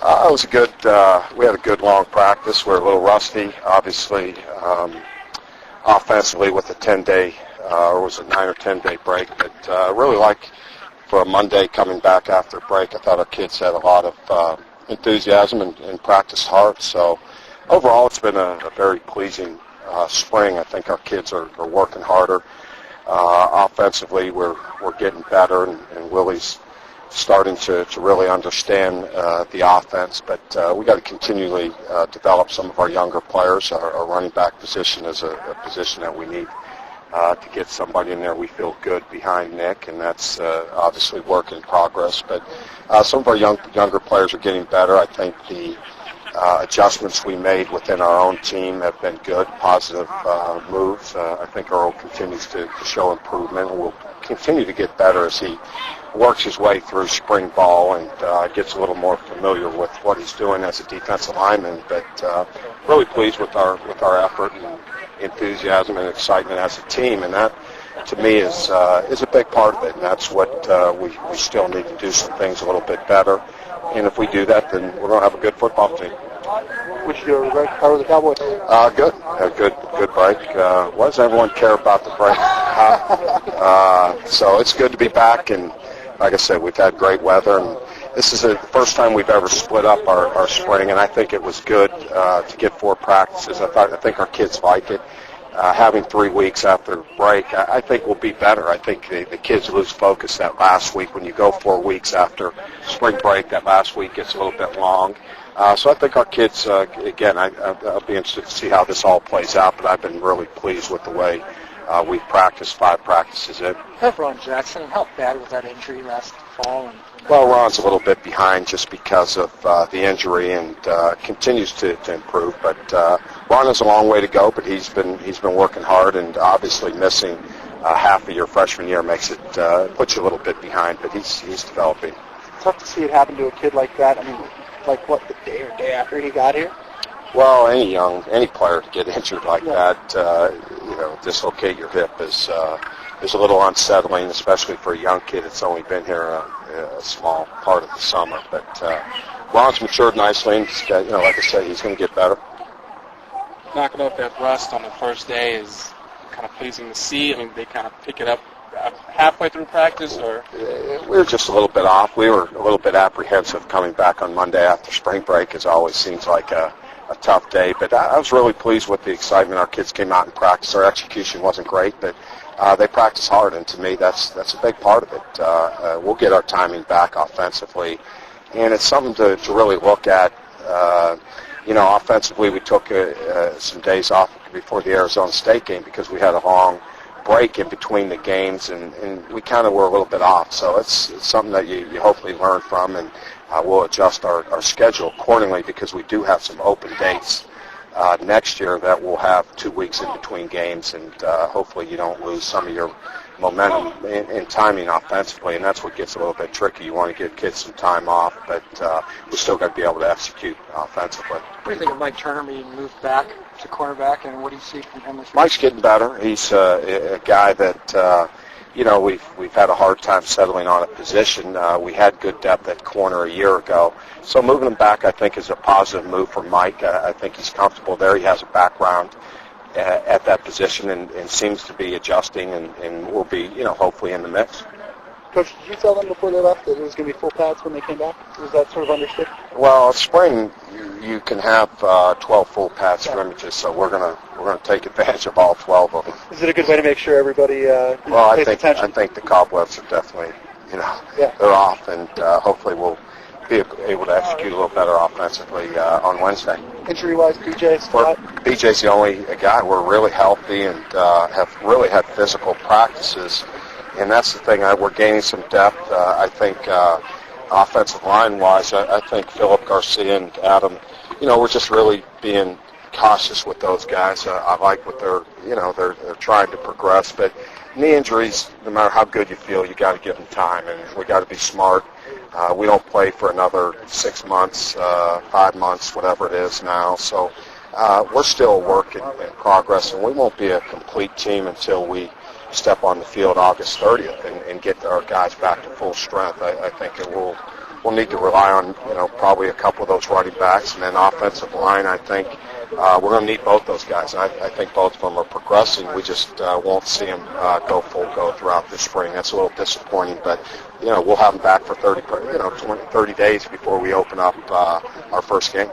It was a good. We had a good long practice. We're a little rusty, obviously, offensively with a 10-day, or was it 9 or 10-day break. But really like for a Monday coming back after break, I thought our kids had a lot of enthusiasm and practiced hard. So overall, it's been a very pleasing spring. I think our kids are working harder. Offensively, we're getting better, and Willie's starting to really understand the offense, but we got to continually develop some of our younger players. Our running back position is a position that we need to get somebody in there we feel good behind Nick, and that's obviously work in progress. But some of our younger players are getting better. I think the adjustments we made within our own team have been good, positive moves. I think Earl continues to show improvement, and will continue to get better as he works his way through spring ball and gets a little more familiar with what he's doing as a defensive lineman. But really pleased with our effort and enthusiasm and excitement as a team, and that to me is a big part of it. And that's what we still need to do some things a little bit better. And if we do that, then we're going to have a good football team. What'd you do, Rick? How were the Cowboys? Good. Had a good break. What does everyone care about the break? So it's good to be back, and like I said, we've had great weather, and this is the first time we've ever split up our spring, and I think it was good to get 4 practices. I think our kids like it. Having 3 weeks after break, I think will be better. I think the kids lose focus that last week. When you go 4 weeks after spring break, that last week gets a little bit long. So I think our kids, again, I'll be interested to see how this all plays out, but I've been really pleased with the way we've practiced 5 practices in. Have Ron Jackson, how bad was that injury last fall? Well, Ron's a little bit behind just because of the injury, and continues to improve. But Ron has a long way to go, but he's been working hard, and obviously missing half of your freshman year makes it puts you a little bit behind. But he's developing. It's tough to see it happen to a kid like that. I mean, like what, the day after he got here? Well, any player to get injured like that, dislocate your hip is a little unsettling, especially for a young kid that's only been here a small part of the summer. But Ron's matured nicely, and like I said, he's going to get better. Knocking off that rust on the first day is kind of pleasing to see. I mean, they kind of pick it up halfway through practice, or? We were just a little bit off. We were a little bit apprehensive coming back on Monday after spring break. It always seems like a tough day, but I was really pleased with the excitement. Our kids came out and practiced. Our execution wasn't great, but they practiced hard, and to me that's a big part of it. We'll get our timing back offensively, and it's something to really look at. Offensively, we took some days off before the Arizona State game because we had a long break in between the games, and we kind of were a little bit off. So it's something that you hopefully learn from, and we'll adjust our schedule accordingly, because we do have some open dates next year that we'll have 2 weeks in between games, and hopefully you don't lose some of your momentum in timing offensively, and that's what gets a little bit tricky. You want to give kids some time off, but we still got to be able to execute offensively. What do you think of Mike Turner being moved back to cornerback, and what do you see from him this year? Mike's getting better. He's a guy that we've had a hard time settling on a position. We had good depth at corner a year ago, so moving him back I think is a positive move for Mike. I think he's comfortable there. He has a background at that position, and seems to be adjusting, and will be hopefully in the mix. Coach, did you tell them before they left that it was going to be full pads when they came back? Was that sort of understood? Well, spring you can have 12 full pad scrimmages, so we're gonna take advantage of all 12 of them. Is it a good way to make sure everybody pays attention? I think the cobwebs are definitely they're off, and hopefully we'll be able to execute a little better offensively on Wednesday. Injury-wise, BJ's the only guy. We're really healthy and have really had physical practices, and that's the thing. We're gaining some depth. I think offensive line-wise, I think Philip Garcia and Adam, we're just really being cautious with those guys. I like what they're trying to progress, but knee injuries, no matter how good you feel, you got to give them time, and we got to be smart. We don't play for another 6 months, 5 months, whatever it is now. So we're still a work in progress, and we won't be a complete team until we step on the field August 30th and get our guys back to full strength. I think it will we'll need to rely on, probably a couple of those running backs, and then offensive line. I think we're going to need both those guys. I think both of them are progressing. We just won't see them go full go throughout this spring. That's a little disappointing, but we'll have them back for 30 days before we open up our first game.